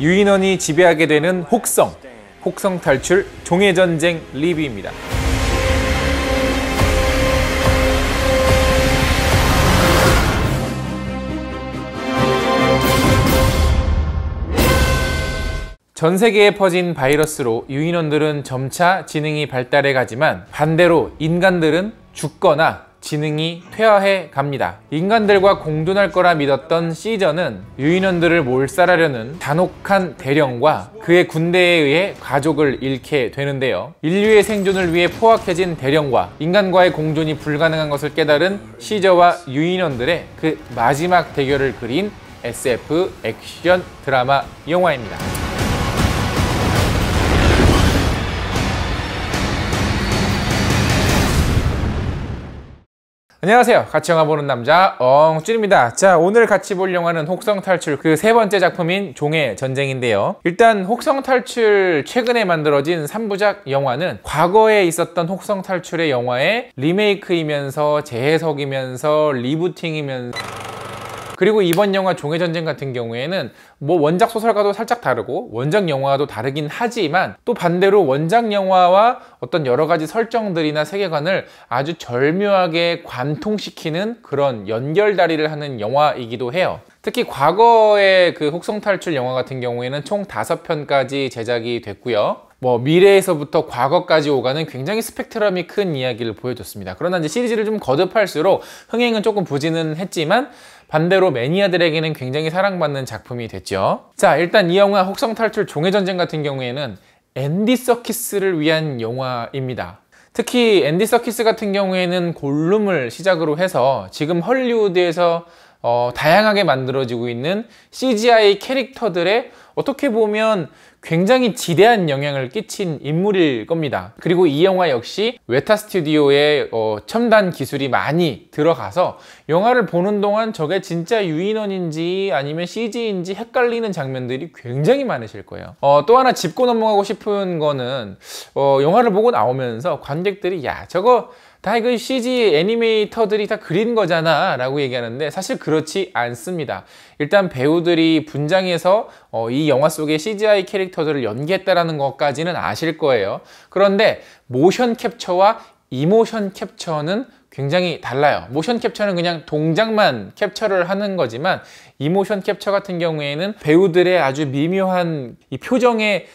유인원이 지배하게 되는 혹성, 혹성 탈출 종해전쟁 리뷰입니다. 전 세계에 퍼진 바이러스로 유인원들은 점차 지능이 발달해 가지만 반대로 인간들은 죽거나 지능이 퇴화해 갑니다. 인간들과 공존할 거라 믿었던 시저는 유인원들을 몰살하려는 잔혹한 대령과 그의 군대에 의해 가족을 잃게 되는데요. 인류의 생존을 위해 포악해진 대령과 인간과의 공존이 불가능한 것을 깨달은 시저와 유인원들의 그 마지막 대결을 그린 SF 액션 드라마 영화입니다. 안녕하세요. 같이 영화 보는 남자 엉쭈입니다. 자, 오늘 같이 볼 영화는 혹성 탈출 그 세 번째 작품인 종의 전쟁인데요. 일단 혹성 탈출 최근에 만들어진 3부작 영화는 과거에 있었던 혹성 탈출의 영화의 리메이크이면서 재해석이면서 리부팅이면서 그리고 이번 영화 종의 전쟁 같은 경우에는 뭐 원작 소설과도 살짝 다르고 원작 영화와도 다르긴 하지만 또 반대로 원작 영화와 어떤 여러 가지 설정들이나 세계관을 아주 절묘하게 관통시키는 그런 연결다리를 하는 영화이기도 해요. 특히 과거의 그 혹성 탈출 영화 같은 경우에는 총 5편까지 제작이 됐고요. 뭐 미래에서부터 과거까지 오가는 굉장히 스펙트럼이 큰 이야기를 보여줬습니다. 그러나 이제 시리즈를 좀 거듭할수록 흥행은 조금 부진은 했지만 반대로 매니아들에게는 굉장히 사랑받는 작품이 됐죠. 자, 일단 이 영화 혹성 탈출 종의 전쟁 같은 경우에는 앤디 서키스를 위한 영화입니다. 특히 앤디 서키스 같은 경우에는 골룸을 시작으로 해서 지금 헐리우드에서 다양하게 만들어지고 있는 CGI 캐릭터들의 어떻게 보면 굉장히 지대한 영향을 끼친 인물일 겁니다. 그리고 이 영화 역시 웨타 스튜디오의 첨단 기술이 많이 들어가서 영화를 보는 동안 저게 진짜 유인원인지 아니면 CG인지 헷갈리는 장면들이 굉장히 많으실 거예요. 또 하나 짚고 넘어가고 싶은 거는 영화를 보고 나오면서 관객들이 야, 저거 다 이거 CG 애니메이터들이 다 그린 거잖아 라고 얘기하는데 사실 그렇지 않습니다. 일단 배우들이 분장해서 이 영화 속의 CGI 캐릭터들을 연기했다는 것까지는 아실 거예요. 그런데 모션 캡처와 이모션 캡처는 굉장히 달라요. 모션 캡처는 그냥 동작만 캡처를 하는 거지만 이모션 캡처 같은 경우에는 배우들의 아주 미묘한 이 표정의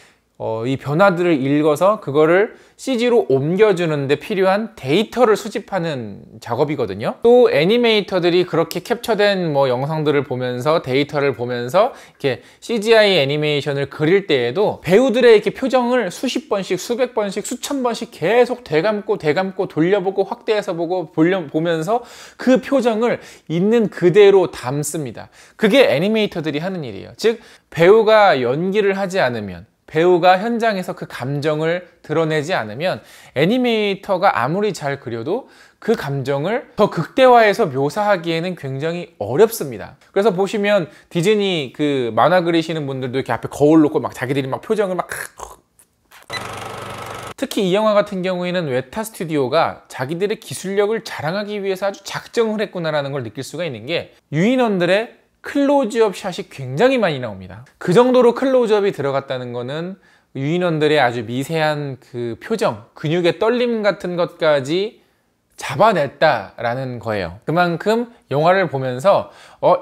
이 변화들을 읽어서 그거를 CG로 옮겨주는데 필요한 데이터를 수집하는 작업이거든요. 또 애니메이터들이 그렇게 캡처된 뭐 영상들을 보면서 데이터를 보면서 이렇게 CGI 애니메이션을 그릴 때에도 배우들의 이렇게 표정을 수십 번씩, 수백 번씩, 수천 번씩 계속 되감고 돌려보고 확대해서 보고 보면서 그 표정을 있는 그대로 담습니다. 그게 애니메이터들이 하는 일이에요. 즉 배우가 연기를 하지 않으면 배우가 현장에서 그 감정을 드러내지 않으면 애니메이터가 아무리 잘 그려도 그 감정을 더 극대화해서 묘사하기에는 굉장히 어렵습니다. 그래서 보시면 디즈니 그 만화 그리시는 분들도 이렇게 앞에 거울 놓고 막 자기들이 막 표정을 막 특히 이 영화 같은 경우에는 웨타 스튜디오가 자기들의 기술력을 자랑하기 위해서 아주 작정을 했구나라는 걸 느낄 수가 있는 게 유인원들의 클로즈업 샷이 굉장히 많이 나옵니다. 그 정도로 클로즈업이 들어갔다는 거는 유인원들의 아주 미세한 그 표정, 근육의 떨림 같은 것까지 잡아냈다라는 거예요. 그만큼 영화를 보면서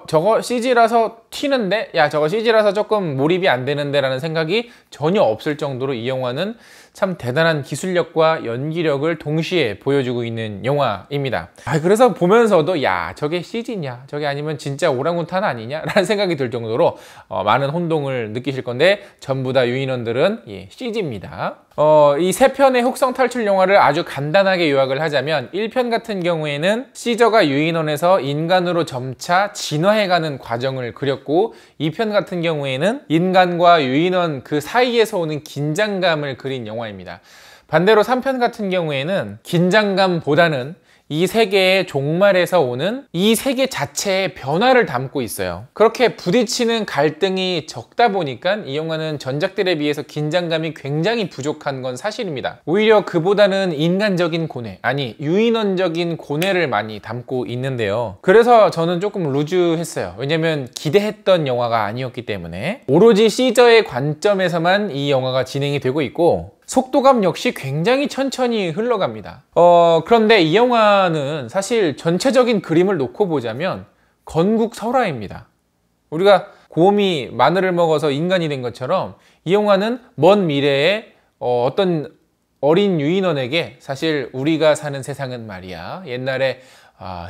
저거 CG라서 튀는데? 야, 저거 CG라서 조금 몰입이 안 되는데? 라는 생각이 전혀 없을 정도로 이 영화는 참 대단한 기술력과 연기력을 동시에 보여주고 있는 영화입니다. 그래서 보면서도 야, 저게 CG냐? 저게 아니면 진짜 오랑우탄 아니냐? 라는 생각이 들 정도로 많은 혼동을 느끼실 건데 전부 다 유인원들은 CG입니다. 이 세 편의 혹성 탈출 영화를 아주 간단하게 요약을 하자면 1편 같은 경우에는 시저가 유인원에서 인간으로 점차 진화해가는 과정을 그렸고 2편 같은 경우에는 인간과 유인원 그 사이에서 오는 긴장감을 그린 영화입니다. 반대로 3편 같은 경우에는 긴장감보다는 이 세계의 종말에서 오는 이 세계 자체의 변화를 담고 있어요. 그렇게 부딪히는 갈등이 적다 보니까 이 영화는 전작들에 비해서 긴장감이 굉장히 부족한 건 사실입니다. 오히려 그보다는 인간적인 고뇌, 아니 유인원적인 고뇌를 많이 담고 있는데요. 그래서 저는 조금 루즈했어요. 왜냐면 기대했던 영화가 아니었기 때문에. 오로지 시저의 관점에서만 이 영화가 진행이 되고 있고 속도감 역시 굉장히 천천히 흘러갑니다. 그런데 이 영화는 사실 전체적인 그림을 놓고 보자면 건국설화입니다. 우리가 곰이 마늘을 먹어서 인간이 된 것처럼 이 영화는 먼 미래에 어떤 어린 유인원에게 사실 우리가 사는 세상은 말이야, 옛날에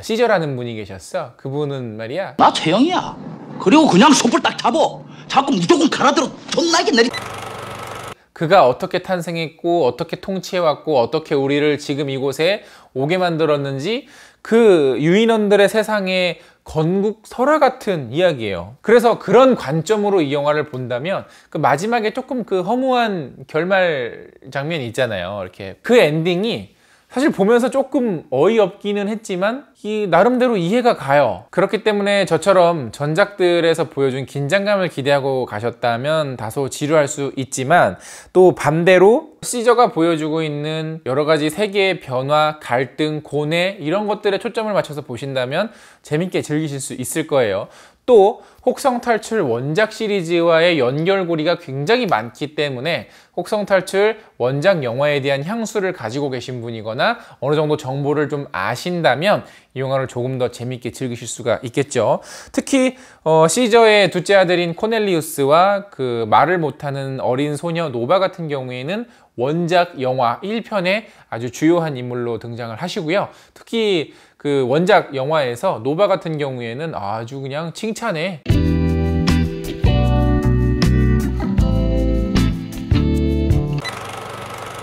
시저라는 분이 계셨어. 그분은 말이야, 나 최영이야. 그리고 그냥 촛불 딱 잡어. 자꾸 무조건 갈아들어 존나게 내리. 그가 어떻게 탄생했고 어떻게 통치해왔고 어떻게 우리를 지금 이곳에 오게 만들었는지 그 유인원들의 세상의 건국설화 같은 이야기예요. 그래서 그런 관점으로 이 영화를 본다면 그 마지막에 조금 그 허무한 결말 장면이 있잖아요. 이렇게 그 엔딩이 사실 보면서 조금 어이없기는 했지만 나름대로 이해가 가요. 그렇기 때문에 저처럼 전작들에서 보여준 긴장감을 기대하고 가셨다면 다소 지루할 수 있지만 또 반대로 시저가 보여주고 있는 여러 가지 세계의 변화, 갈등, 고뇌 이런 것들에 초점을 맞춰서 보신다면 재밌게 즐기실 수 있을 거예요. 또 혹성탈출 원작 시리즈와의 연결고리가 굉장히 많기 때문에 혹성탈출 원작 영화에 대한 향수를 가지고 계신 분이거나 어느 정도 정보를 좀 아신다면 이 영화를 조금 더 재밌게 즐기실 수가 있겠죠. 특히 시저의 둘째 아들인 코넬리우스와 그 말을 못하는 어린 소녀 노바 같은 경우에는 원작 영화 1편에 아주 주요한 인물로 등장을 하시고요. 특히 그 원작 영화에서 노바 같은 경우에는 아주 그냥 칭찬해.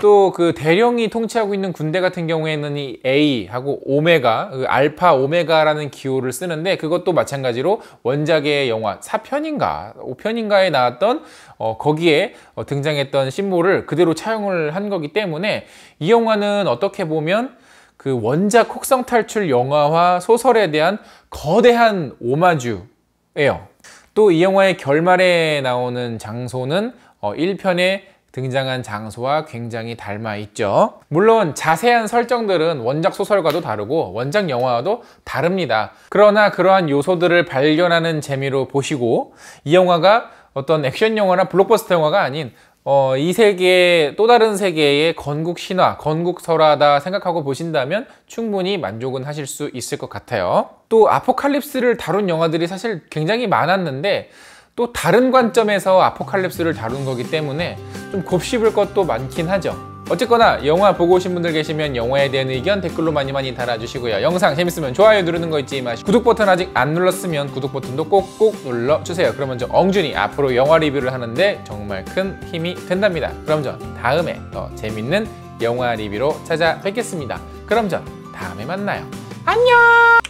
또 그 대령이 통치하고 있는 군대 같은 경우에는 이 A하고 오메가, 그 알파 오메가라는 기호를 쓰는데 그것도 마찬가지로 원작의 영화 4편인가 5편인가에 나왔던 거기에 등장했던 심볼을 그대로 차용을 한 거기 때문에 이 영화는 어떻게 보면 그 원작 혹성탈출 영화와 소설에 대한 거대한 오마주예요. 또 이 영화의 결말에 나오는 장소는 1편에 등장한 장소와 굉장히 닮아 있죠. 물론 자세한 설정들은 원작 소설과도 다르고 원작 영화와도 다릅니다. 그러나 그러한 요소들을 발견하는 재미로 보시고 이 영화가 어떤 액션 영화나 블록버스터 영화가 아닌 이 세계의 또 다른 세계의 건국 신화, 건국 설화다 생각하고 보신다면 충분히 만족은 하실 수 있을 것 같아요. 또 아포칼립스를 다룬 영화들이 사실 굉장히 많았는데 또 다른 관점에서 아포칼립스를 다룬 거기 때문에 좀 곱씹을 것도 많긴 하죠. 어쨌거나 영화 보고 오신 분들 계시면 영화에 대한 의견 댓글로 많이 달아주시고요. 영상 재밌으면 좋아요 누르는 거 잊지 마시고 구독 버튼 아직 안 눌렀으면 구독 버튼도 꼭꼭 눌러주세요. 그러면 저 엉준이 앞으로 영화 리뷰를 하는데 정말 큰 힘이 된답니다. 그럼 전 다음에 더 재밌는 영화 리뷰로 찾아뵙겠습니다. 그럼 전 다음에 만나요. 안녕!